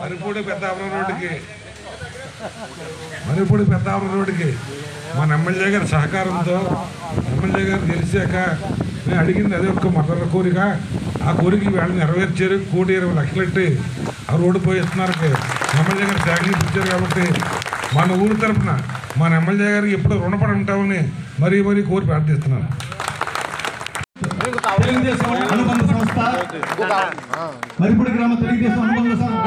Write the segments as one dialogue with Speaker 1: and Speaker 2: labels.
Speaker 1: మరిపూడి పెద్దాపురం రోడ్డుకి మన ఎమ్మెల్యే గారి సహకారంతో ఎమ్మెల్యే గారు తెలిసాక నేను అడిగింది అదే ఒక్క మొదల కోరిక. ఆ కోరిక వాళ్ళు నెరవేర్చారు. 1,20,00,000 ఆ రోడ్డు పోయి ఇస్తున్నారు. ఎమ్మెల్యే గారు శాంక్షన్ ఇచ్చారు. కాబట్టి మన ఊరి తరఫున మన ఎమ్మెల్యే గారికి ఎప్పుడు రుణపడి ఉంటామని మరీ కోరి ప్రార్థిస్తున్నాను.
Speaker 2: తెలుగుదేశం అనుబంధ సంస్థ మరిపూడి గ్రామ తెలుగుదేశం అనుబంధ సంస్థ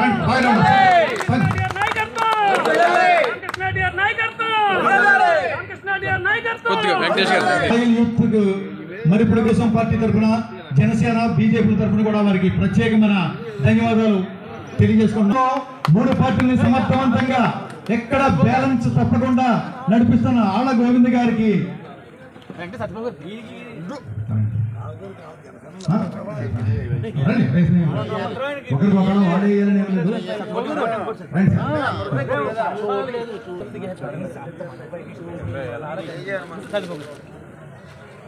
Speaker 2: మరిపూడి దేశం పార్టీ తరఫున జనసేన బీజేపీ తరఫున కూడా వారికి ప్రత్యేకమైన ధన్యవాదాలు తెలియజేసుకుంటున్నాం. 3 పార్టీలని సమర్థవంతంగా ఎక్కడ బ్యాలెన్స్ తప్పకుండా నడిపిస్తున్న ఆళ్ల గోవింద్ గారికి ఒకరికొకరు వాడేయాలని లేదు.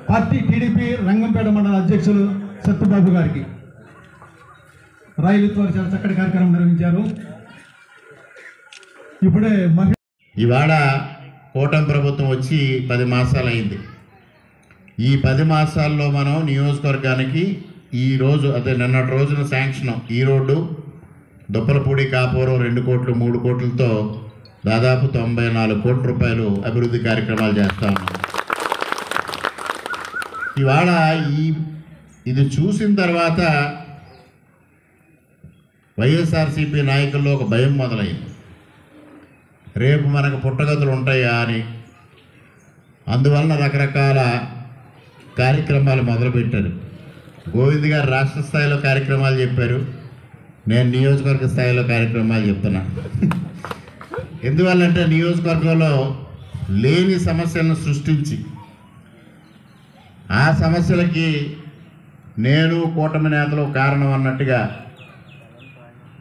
Speaker 2: పార్టీ టీడీపీ రంగంపేట మండల అధ్యక్షులు సత్తుబాబు గారికి రాయలతో చాలా చక్కటి కార్యక్రమం నిర్వహించారు. ఇప్పుడే
Speaker 3: ఇవాళ కూటమి ప్రభుత్వం వచ్చి 10 మాసాలు అయింది. ఈ 10 మాసాల్లో మనం నియోజకవర్గానికి ఈరోజు అదే నిన్నటి రోజున శాంక్షన్ ఈ రోడ్డు దుప్పలపూడి కాపురం 2 కోట్లు 3 కోట్లతో దాదాపు 94 కోట్ల రూపాయలు అభివృద్ధి కార్యక్రమాలు చేస్తా ఉన్నాం. ఇవాళ ఇది చూసిన తర్వాత వైఎస్ఆర్సీపీ నాయకుల్లో ఒక భయం మొదలైంది. రేపు మనకు పుట్టగతులు ఉంటాయా అని. అందువలన రకరకాల కార్యక్రమాలు మొదలుపెట్టారు. గోవింద్ గారు రాష్ట్ర స్థాయిలో కార్యక్రమాలు చెప్పారు. నేను నియోజకవర్గ స్థాయిలో కార్యక్రమాలు చెప్తున్నా. ఎందువల్లంటే నియోజకవర్గంలో లేని సమస్యలను సృష్టించి ఆ సమస్యలకి నేను కూటమి నేతలు కారణం అన్నట్టుగా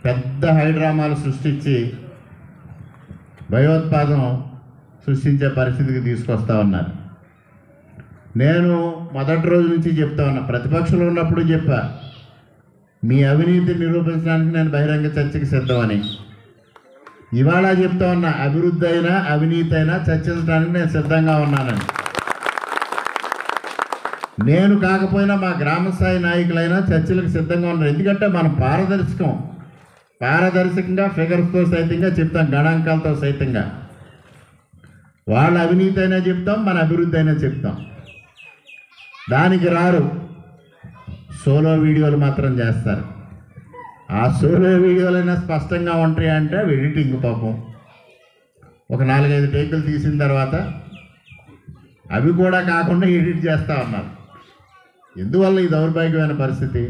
Speaker 3: పెద్ద హైడ్రామాలు సృష్టించి భయోత్పాదం సృష్టించే పరిస్థితికి తీసుకొస్తా ఉన్నారు. నేను మొదటి రోజు నుంచి చెప్తా ఉన్నా, ప్రతిపక్షంలో ఉన్నప్పుడు చెప్పా, మీ అవినీతిని నిరూపించడానికి నేను బహిరంగ చర్చకి సిద్ధమని. ఇవాళ చెప్తా ఉన్నా, అభివృద్ధి అయినా అవినీతి అయినా చర్చించడానికి నేను సిద్ధంగా ఉన్నానని. నేను కాకపోయినా మా గ్రామస్థాయి నాయకులైనా చర్చలకు సిద్ధంగా ఉన్నారు. ఎందుకంటే మనం పారదర్శకంగా ఫిగర్స్తో సైతంగా చెప్తాం, గణాంకాలతో సైతంగా. వాళ్ళ అవినీతి అయినా చెప్తాం, మన అభివృద్ధి అయినా చెప్తాం. దానికి రారు, సోలో వీడియోలు మాత్రం చేస్తారు. ఆ సోలో వీడియోలైనా స్పష్టంగా ఉంటాయి అంటే ఎడిటింగ్ పాపం ఒక 4-5 టేకులు తీసిన తర్వాత అవి కూడా కాకుండా ఎడిట్ చేస్తూ ఉన్నారు. ఎందువల్ల ఈ దౌర్భాగ్యమైన పరిస్థితి?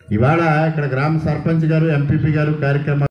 Speaker 3: ఇవాళ ఇక్కడ గ్రామ సర్పంచ్ గారు ఎంపీపీ గారు కార్యక్రమాలు